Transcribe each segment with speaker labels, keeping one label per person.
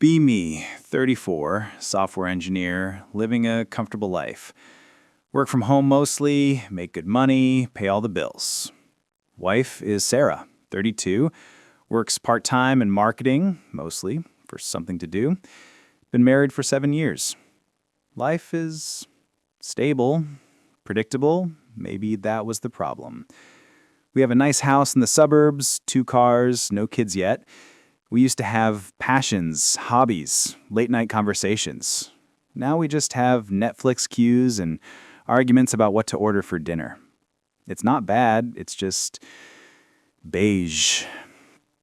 Speaker 1: Be me, 34, software engineer, living a comfortable life. Work from home mostly, make good money, pay all the bills. Wife is Sarah, 32, works part-time in marketing, mostly, for something to do. Been married for 7 years. Life is stable, predictable. Maybe that was the problem. We have a nice house in the suburbs, 2 cars, no kids yet. We used to have passions, hobbies, late-night conversations. Now we just have Netflix queues and arguments about what to order for dinner. It's not bad, it's just beige.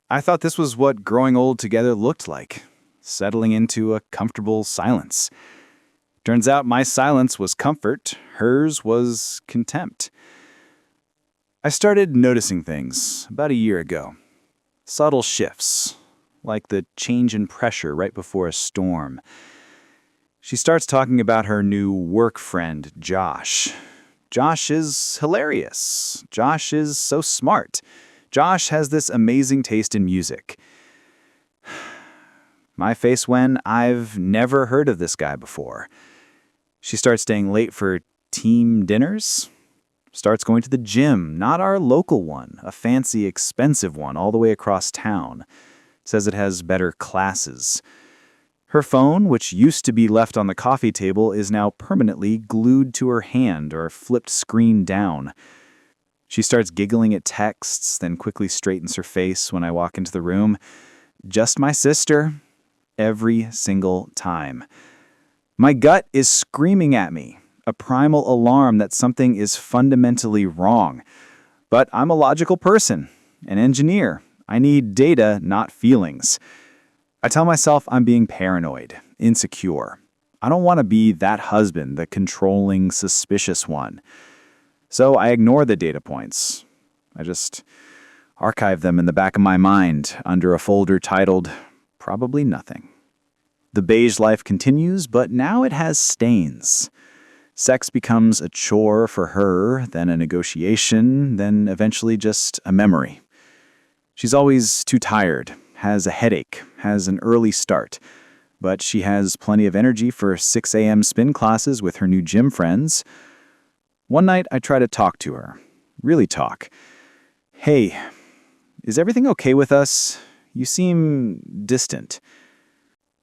Speaker 1: I thought this was what growing old together looked like, settling into a comfortable silence. Turns out my silence was comfort, hers was contempt. I started noticing things about a year ago. Subtle shifts, like the change in pressure right before a storm. She starts talking about her new work friend, Josh. Josh is hilarious. Josh is so smart. Josh has this amazing taste in music. My face when I've never heard of this guy before. She starts staying late for team dinners. Starts going to the gym, not our local one, a fancy, expensive one all the way across town. Says it has better classes. Her phone, which used to be left on the coffee table, is now permanently glued to her hand or flipped screen down. She starts giggling at texts, then quickly straightens her face when I walk into the room. Just my sister, every single time. My gut is screaming at me, a primal alarm that something is fundamentally wrong. But I'm a logical person, an engineer. I need data, not feelings. I tell myself I'm being paranoid, insecure. I don't want to be that husband, the controlling, suspicious one. So I ignore the data points. I just archive them in the back of my mind under a folder titled, Probably Nothing. The beige life continues, but now it has stains. Sex becomes a chore for her, then a negotiation, then eventually just a memory. She's always too tired, has a headache, has an early start, but she has plenty of energy for 6 a.m. spin classes with her new gym friends. One night I try to talk to her, really talk. Hey, is everything okay with us? You seem distant.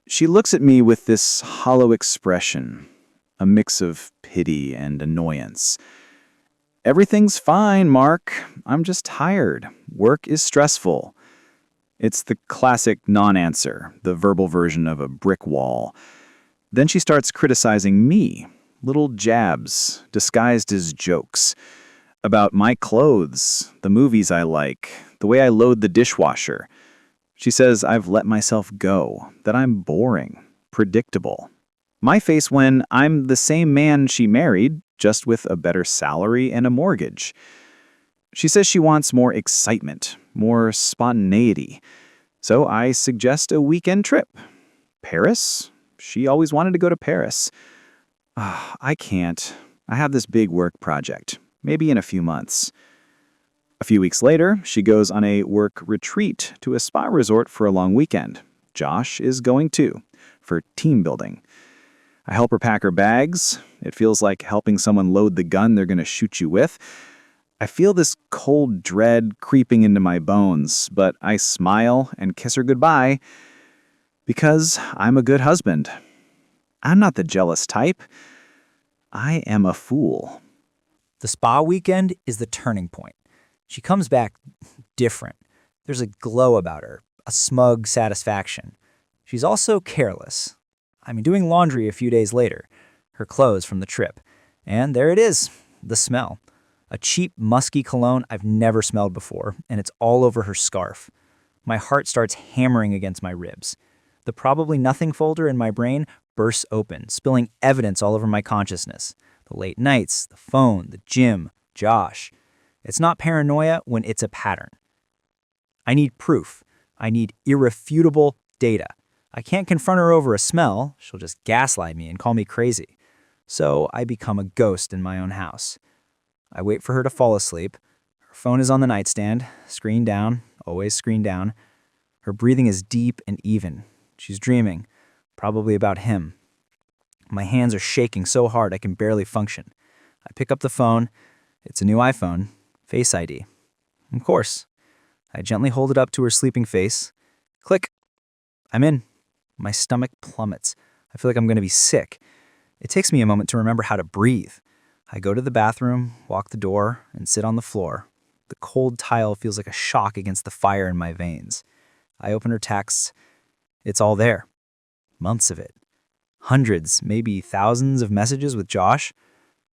Speaker 1: She looks at me with this hollow expression, a mix of pity and annoyance. Everything's fine, Mark. I'm just tired. Work is stressful. It's the classic non-answer, the verbal version of a brick wall. Then she starts criticizing me, little jabs, disguised as jokes, about my clothes, the movies I like, the way I load the dishwasher. She says I've let myself go, that I'm boring, predictable. My face when I'm the same man she married, just with a better salary and a mortgage. She says she wants more excitement, more spontaneity. So I suggest a weekend trip. Paris? She always wanted to go to Paris. I can't. I have this big work project, maybe in a few months. A few weeks later, she goes on a work retreat to a spa resort for a long weekend. Josh is going too, for team building. I help her pack her bags. It feels like helping someone load the gun they're going to shoot you with. I feel this cold dread creeping into my bones, but I smile and kiss her goodbye because I'm a good husband. I'm not the jealous type. I am a fool.
Speaker 2: The spa weekend is the turning point. She comes back different. There's a glow about her, a smug satisfaction. She's also careless. Doing laundry a few days later, her clothes from the trip. And there it is, the smell. A cheap, musky cologne I've never smelled before, and it's all over her scarf. My heart starts hammering against my ribs. The probably nothing folder in my brain bursts open, spilling evidence all over my consciousness. The late nights, the phone, the gym, Josh. It's not paranoia when it's a pattern. I need proof. I need irrefutable data. I can't confront her over a smell. She'll just gaslight me and call me crazy. So I become a ghost in my own house. I wait for her to fall asleep. Her phone is on the nightstand, screen down, always screen down. Her breathing is deep and even, She's dreaming, probably about him. My hands are shaking so hard I can barely function. I pick up the phone. It's a new iPhone, Face ID. Of course. I gently hold it up to her sleeping face. Click. I'm in. My stomach plummets. I feel like I'm going to be sick. It takes me a moment to remember how to breathe. I go to the bathroom, walk the door, and sit on the floor. The cold tile feels like a shock against the fire in my veins. I open her texts. It's all there. Months of it. Hundreds, maybe thousands of messages with Josh.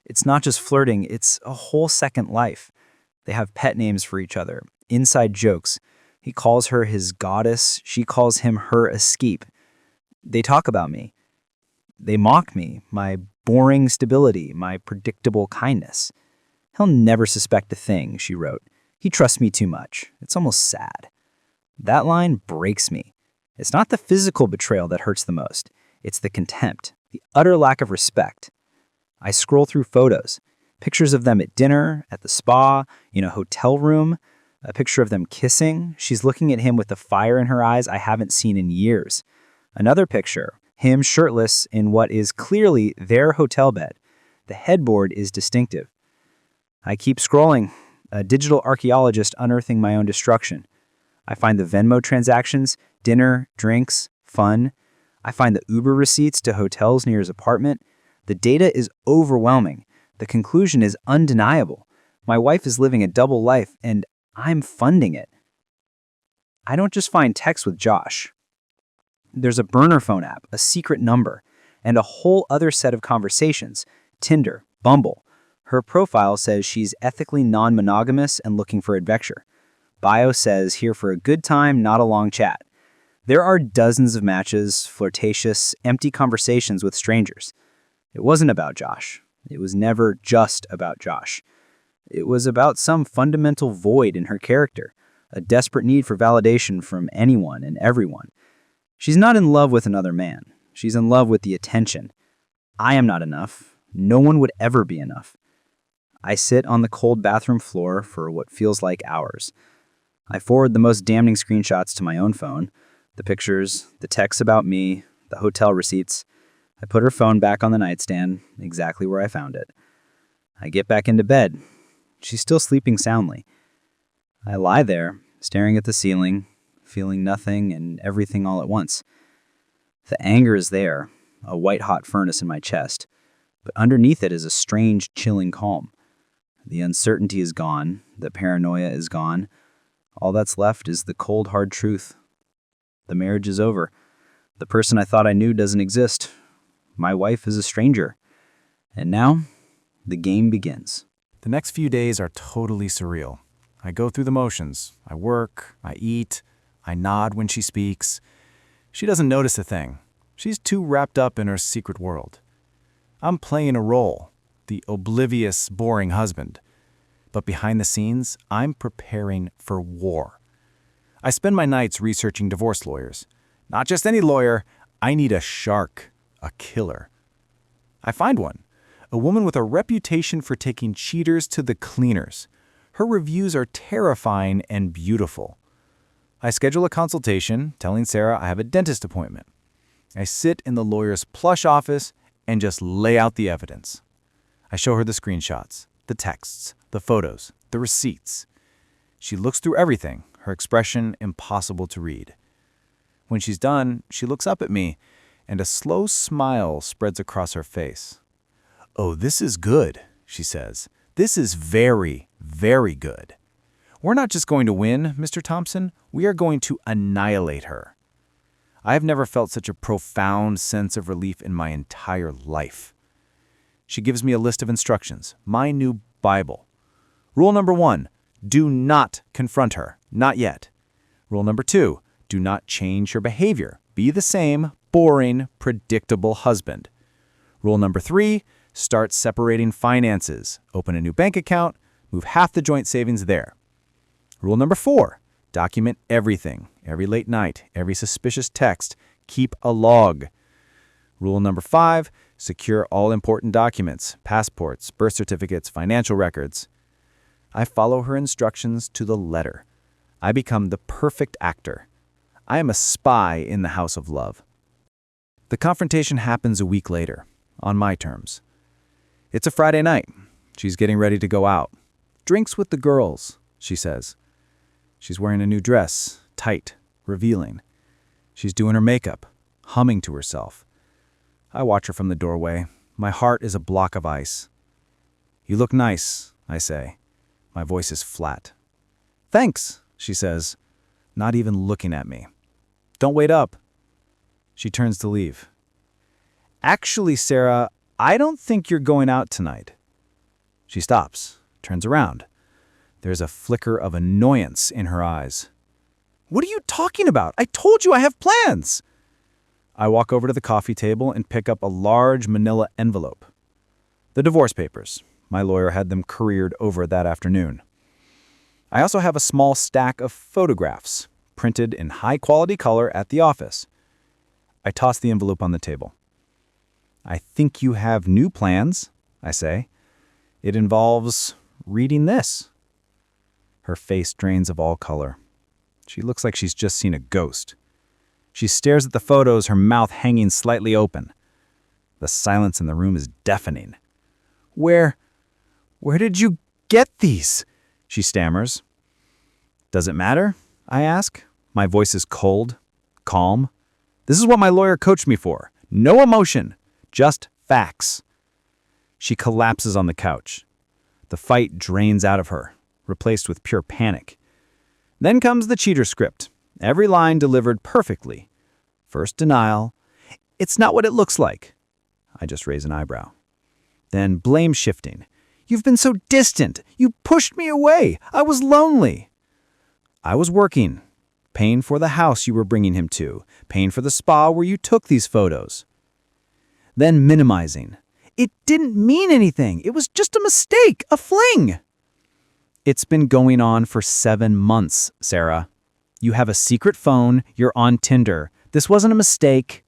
Speaker 2: It's not just flirting, it's a whole second life. They have pet names for each other, inside jokes. He calls her his goddess, she calls him her escape. They talk about me. They mock me, my boring stability, my predictable kindness. He'll never suspect a thing, she wrote. He trusts me too much. It's almost sad. That line breaks me. It's not the physical betrayal that hurts the most. It's the contempt, the utter lack of respect. I scroll through photos, pictures of them at dinner, at the spa, in a hotel room, a picture of them kissing. She's looking at him with the fire in her eyes I haven't seen in years. Another picture, him shirtless in what is clearly their hotel bed. The headboard is distinctive. I keep scrolling, a digital archaeologist unearthing my own destruction. I find the Venmo transactions, dinner, drinks, fun. I find the Uber receipts to hotels near his apartment. The data is overwhelming. The conclusion is undeniable. My wife is living a double life, and I'm funding it. I don't just find texts with Josh. There's a burner phone app, a secret number, and a whole other set of conversations. Tinder, Bumble. Her profile says she's ethically non-monogamous and looking for adventure. Bio says here for a good time, not a long chat. There are dozens of matches, flirtatious, empty conversations with strangers. It wasn't about Josh. It was never just about Josh. It was about some fundamental void in her character, a desperate need for validation from anyone and everyone. She's not in love with another man. She's in love with the attention. I am not enough. No one would ever be enough. I sit on the cold bathroom floor for what feels like hours. I forward the most damning screenshots to my own phone, the pictures, the texts about me, the hotel receipts. I put her phone back on the nightstand, exactly where I found it. I get back into bed. She's still sleeping soundly. I lie there, staring at the ceiling, feeling nothing and everything all at once. The anger is there, a white-hot furnace in my chest, but underneath it is a strange, chilling calm. The uncertainty is gone, the paranoia is gone. All that's left is the cold, hard truth. The marriage is over. The person I thought I knew doesn't exist. My wife is a stranger. And now, the game begins.
Speaker 1: The next few days are totally surreal. I go through the motions. I work, I eat, I nod when she speaks. She doesn't notice a thing. She's too wrapped up in her secret world. I'm playing a role, the oblivious, boring husband. But behind the scenes, I'm preparing for war. I spend my nights researching divorce lawyers. Not just any lawyer, I need a shark, a killer. I find one, a woman with a reputation for taking cheaters to the cleaners. Her reviews are terrifying and beautiful. I schedule a consultation, telling Sarah I have a dentist appointment. I sit in the lawyer's plush office and just lay out the evidence. I show her the screenshots, the texts, the photos, the receipts. She looks through everything, her expression impossible to read. When she's done, she looks up at me, and a slow smile spreads across her face. "Oh, this is good," she says. "This is very, very good. We're not just going to win, Mr. Thompson. We are going to annihilate her." I have never felt such a profound sense of relief in my entire life. She gives me a list of instructions, my new Bible. Rule number 1, do not confront her, not yet. Rule number 2, do not change your behavior. Be the same, boring, predictable husband. Rule number 3, start separating finances. Open a new bank account, move half the joint savings there. Rule number 4, document everything, every late night, every suspicious text. Keep a log. Rule number 5, secure all important documents, passports, birth certificates, financial records. I follow her instructions to the letter. I become the perfect actor. I am a spy in the house of love. The confrontation happens a week later, on my terms. It's a Friday night. She's getting ready to go out. Drinks with the girls, she says. She's wearing a new dress, tight, revealing. She's doing her makeup, humming to herself. I watch her from the doorway. My heart is a block of ice. "You look nice," I say. My voice is flat. "Thanks," she says, not even looking at me. "Don't wait up." She turns to leave. "Actually, Sarah, I don't think you're going out tonight." She stops, turns around. There's a flicker of annoyance in her eyes. "What are you talking about? I told you I have plans." I walk over to the coffee table and pick up a large manila envelope. The divorce papers. My lawyer had them couriered over that afternoon. I also have a small stack of photographs, printed in high-quality color at the office. I toss the envelope on the table. "I think you have new plans," I say. "It involves reading this." Her face drains of all color. She looks like she's just seen a ghost. She stares at the photos, her mouth hanging slightly open. The silence in the room is deafening. Where did you get these?" she stammers. "Does it matter?" I ask. My voice is cold, calm. This is what my lawyer coached me for. No emotion, just facts. She collapses on the couch. The fight drains out of her, replaced with pure panic. Then comes the cheater script. Every line delivered perfectly. First denial. "It's not what it looks like." I just raise an eyebrow. Then blame shifting. "You've been so distant. You pushed me away. I was lonely." "I was working, paying for the house you were bringing him to, paying for the spa where you took these photos." Then minimizing. "It didn't mean anything. It was just a mistake, a fling." It's been going on for 7 months, Sarah. You have a secret phone. You're on Tinder. This wasn't a mistake.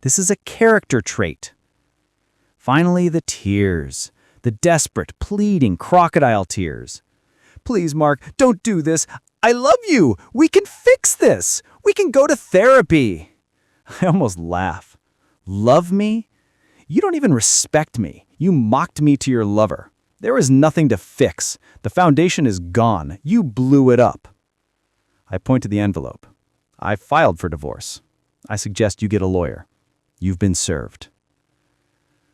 Speaker 1: This is a character trait. Finally, the tears. The desperate, pleading crocodile tears. "Please, Mark, don't do this. I love you. We can fix this. We can go to therapy." I almost laugh. Love me? You don't even respect me. You mocked me to your lover. There is nothing to fix. The foundation is gone. You blew it up. I point to the envelope. I filed for divorce. I suggest you get a lawyer. You've been served.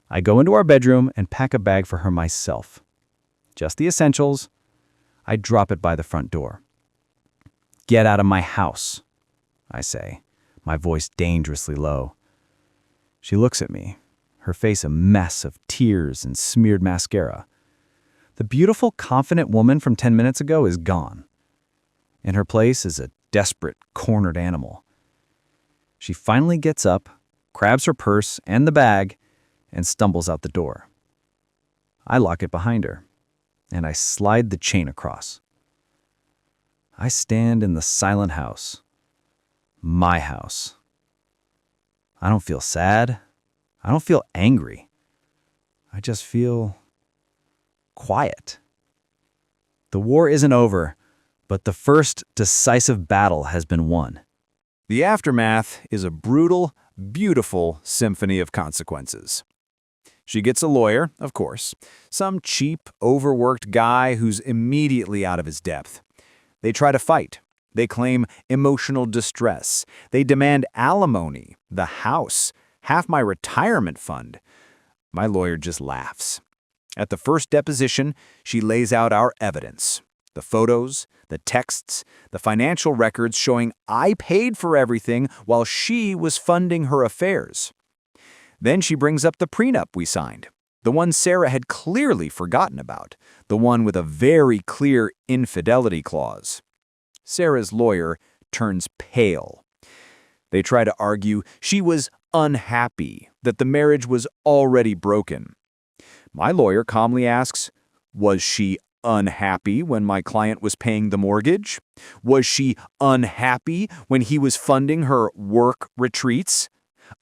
Speaker 1: I go into our bedroom and pack a bag for her myself. Just the essentials. I drop it by the front door. "Get out of my house," I say, my voice dangerously low. She looks at me, her face a mess of tears and smeared mascara. The beautiful, confident woman from 10 minutes ago is gone. In her place is a desperate, cornered animal. She finally gets up, grabs her purse and the bag, and stumbles out the door. I lock it behind her, and I slide the chain across. I stand in the silent house. My house. I don't feel sad. I don't feel angry. I just feel quiet. The war isn't over, but the first decisive battle has been won. The aftermath is a brutal, beautiful symphony of consequences. She gets a lawyer, of course, some cheap, overworked guy who's immediately out of his depth. They try to fight. They claim emotional distress. They demand alimony, the house, half my retirement fund. My lawyer just laughs. At the first deposition, she lays out our evidence. The photos, the texts, the financial records showing I paid for everything while she was funding her affairs. Then she brings up the prenup we signed, the one Sarah had clearly forgotten about, the one with a very clear infidelity clause. Sarah's lawyer turns pale. They try to argue she was unhappy, that the marriage was already broken. My lawyer calmly asks, was she unhappy when my client was paying the mortgage? Was she unhappy when he was funding her work retreats?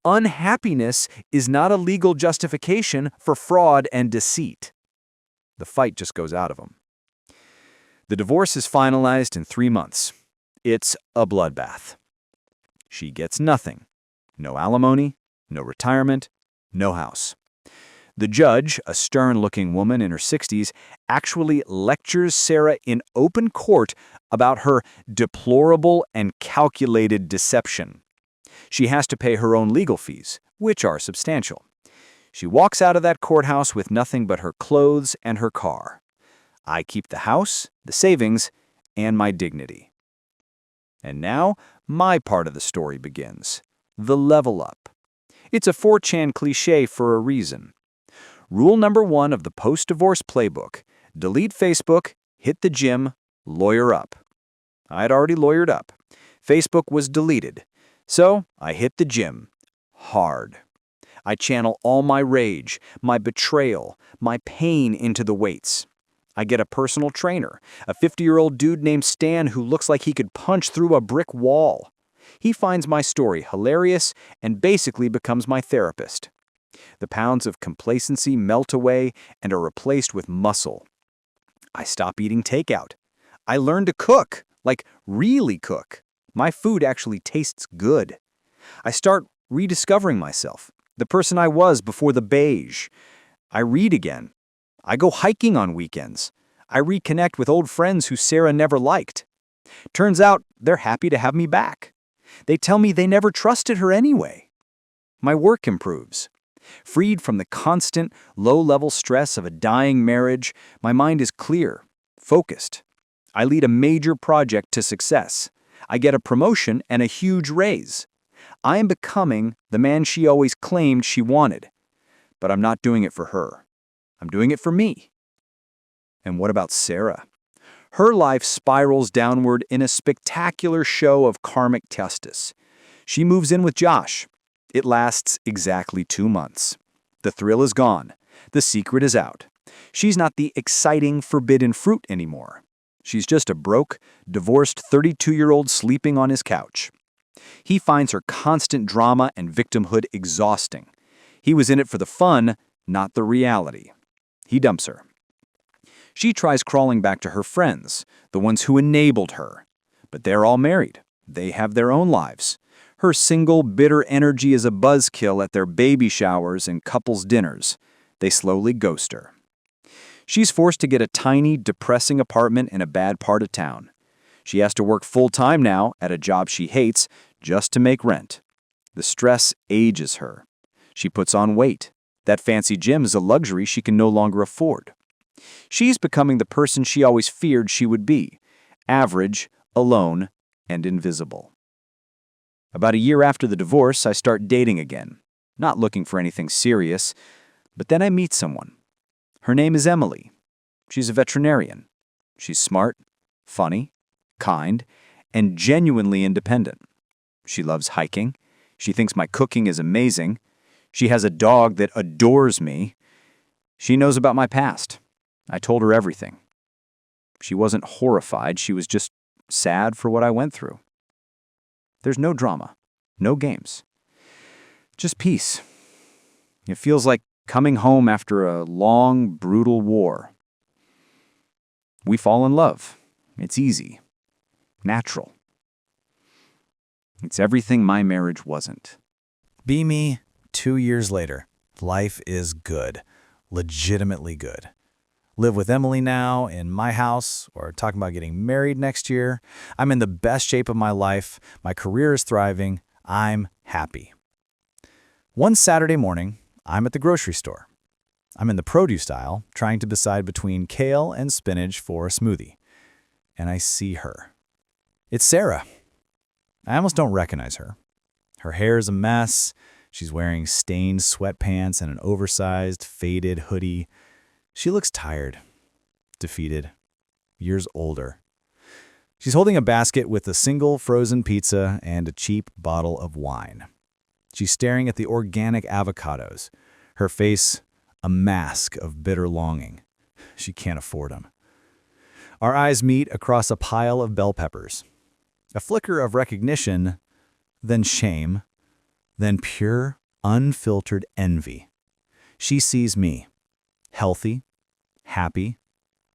Speaker 1: Unhappiness is not a legal justification for fraud and deceit. The fight just goes out of him. The divorce is finalized in 3 months. It's a bloodbath. She gets nothing. No alimony, no retirement, no house. The judge, a stern-looking woman in her 60s, actually lectures Sarah in open court about her deplorable and calculated deception. She has to pay her own legal fees, which are substantial. She walks out of that courthouse with nothing but her clothes and her car. I keep the house, the savings, and my dignity. And now, my part of the story begins. The level up. It's a 4Chan cliché for a reason. Rule number 1 of the post-divorce playbook: delete Facebook, hit the gym, lawyer up. I had already lawyered up. Facebook was deleted. So I hit the gym. Hard. I channel all my rage, my betrayal, my pain into the weights. I get a personal trainer, a 50-year-old dude named Stan who looks like he could punch through a brick wall. He finds my story hilarious and basically becomes my therapist. The pounds of complacency melt away and are replaced with muscle. I stop eating takeout. I learn to cook, like really cook. My food actually tastes good. I start rediscovering myself, the person I was before the beige. I read again. I go hiking on weekends. I reconnect with old friends who Sarah never liked. Turns out they're happy to have me back. They tell me they never trusted her anyway. My work improves. Freed from the constant, low-level stress of a dying marriage, my mind is clear, focused. I lead a major project to success. I get a promotion and a huge raise. I am becoming the man she always claimed she wanted. But I'm not doing it for her. I'm doing it for me. And what about Sarah? Her life spirals downward in a spectacular show of karmic justice. She moves in with Josh. It lasts exactly 2 months. The thrill is gone. The secret is out. She's not the exciting, forbidden fruit anymore. She's just a broke, divorced 32-year-old sleeping on his couch. He finds her constant drama and victimhood exhausting. He was in it for the fun, not the reality. He dumps her. She tries crawling back to her friends, the ones who enabled her. But they're all married. They have their own lives. Her single, bitter energy is a buzzkill at their baby showers and couples dinners. They slowly ghost her. She's forced to get a tiny, depressing apartment in a bad part of town. She has to work full-time now at a job she hates just to make rent. The stress ages her. She puts on weight. That fancy gym is a luxury she can no longer afford. She's becoming the person she always feared she would be: average, alone, and invisible. About a year after the divorce, I start dating again, not looking for anything serious, but then I meet someone. Her name is Emily. She's a veterinarian. She's smart, funny, kind, and genuinely independent. She loves hiking. She thinks my cooking is amazing. She has a dog that adores me. She knows about my past. I told her everything. She wasn't horrified. She was just sad for what I went through. There's no drama, no games, just peace. It feels like coming home after a long, brutal war. We fall in love. It's easy, natural. It's everything my marriage wasn't.
Speaker 3: Be me 2 years later. Life is good, legitimately good. Live with Emily now in my house, or talking about getting married next year. I'm in the best shape of my life. My career is thriving. I'm happy. One Saturday morning, I'm at the grocery store. I'm in the produce aisle, trying to decide between kale and spinach for a smoothie. And I see her. It's Sarah. I almost don't recognize her. Her hair is a mess. She's wearing stained sweatpants and an oversized, faded hoodie. She looks tired, defeated, years older. She's holding a basket with a single frozen pizza and a cheap bottle of wine. She's staring at the organic avocados, her face a mask of bitter longing. She can't afford them. Our eyes meet across a pile of bell peppers. A flicker of recognition, then shame, then pure, unfiltered envy. She sees me, healthy, happy,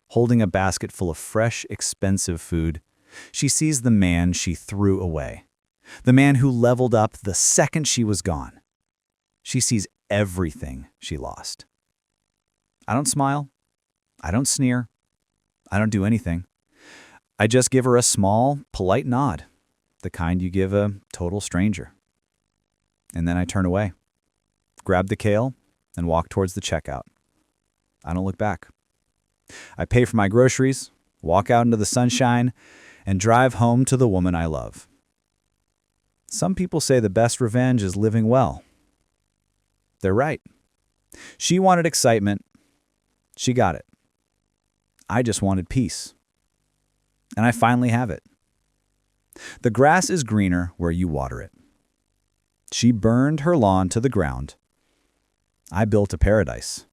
Speaker 3: holding a basket full of fresh, expensive food. She sees the man she threw away. The man who leveled up the second she was gone. She sees everything she lost. I don't smile. I don't sneer. I don't do anything. I just give her a small, polite nod, the kind you give a total stranger. And then I turn away, grab the kale, and walk towards the checkout. I don't look back. I pay for my groceries, walk out into the sunshine, and drive home to the woman I love. Some people say the best revenge is living well. They're right. She wanted excitement. She got it. I just wanted peace. And I finally have it. The grass is greener where you water it. She burned her lawn to the ground. I built a paradise.